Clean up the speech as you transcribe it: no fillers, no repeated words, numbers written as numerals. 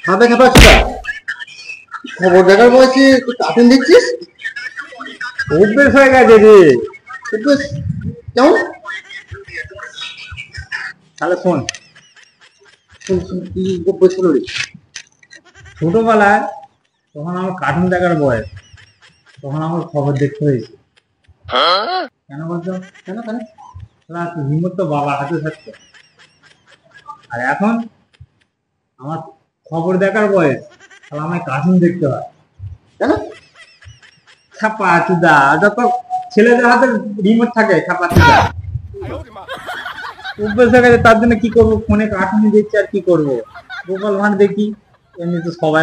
খাবে খাবার ছোটা খবর দেখার বয়সে তুই কার্টুন দেখছিস? অভ্যেস হয়ে গেছে রে। অভ্যেস কেমন? তাহলে শোন, শোন শোন, কি অভ্যেস হলো রে? ছোটবেলায় তখন আমার কার্টুন দেখার বয়স, তখন আমার খবর দেখতে হয়েছে। কেন বলতো? কেন কেন? রিমোট তো বাবার হাতে থাকতো, আর এখন আমার খবর দেখার বয়স, তাহলে আমায় কার্টুন দেখতে হয়। কেন? ছাপা চুদা, যত ছেলেদের হাতে রিমোট থাকে ছাপা চুদা অভ্যেস হয়ে গেছে। তার জন্য কি করবো, ফোনে কার্টুন দেখছি আর কি করবো, গোপাল ভাঁড় দেখি, এমনি তো সবাই